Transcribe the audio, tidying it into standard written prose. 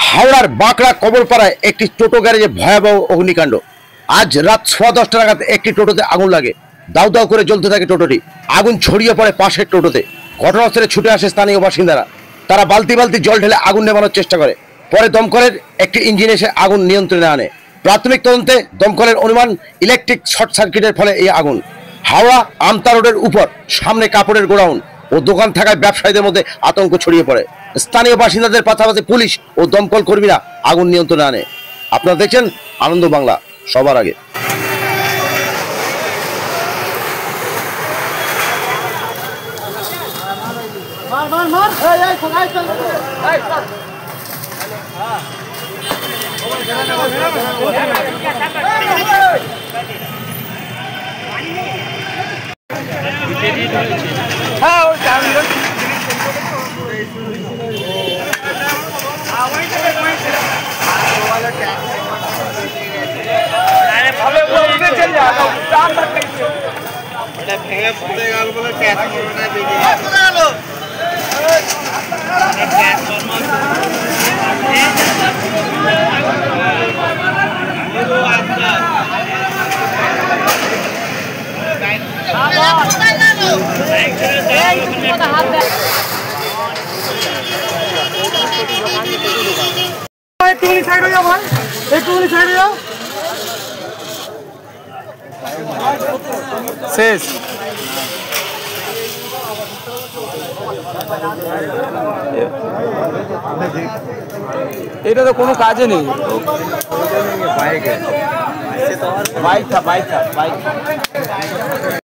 হাওড়ার বাঁকড়া কবরপাড়ায় একটি টোটো গ্যারেজে ভয়াবহ অগ্নিকাণ্ড। আজ রাত 10:15 নাগাদ একটি টোটোতে আগুন লাগে। দাউ দাউ করে জ্বলতে থাকে টোটোটি। আগুন ছড়িয়ে পড়ে পাশের টোটোতে। ঘটনাস্থলে ছুটে আসে স্থানীয় বাসিন্দারা। তারা বালতি বালতি জল ঢেলে আগুন নেভানোর চেষ্টা করে। পরে দমকলের একটি ইঞ্জিন এসে আগুন নিয়ন্ত্রণে আনে। প্রাথমিক তদন্তে দমকলের অনুমান ইলেকট্রিক শর্ট সার্কিটের ফলে এই আগুন। হাওড়া আমতা রোডের উপর সামনে কাপড়ের গোডাউন ও দোকান থাকায় ব্যবসায়ীদের মধ্যে আতঙ্ক ছড়িয়ে পড়ে। স্থানীয় বাসিন্দাদের পাশাপাশি পুলিশ ও দমকল কর্মীরা আগুন নিয়ন্ত্রণে আনে। আপনারা দেখছেন আনন্দ বাংলা, সবার আগে। শেষ এটা তো কোনো কাজে নেই। বাইক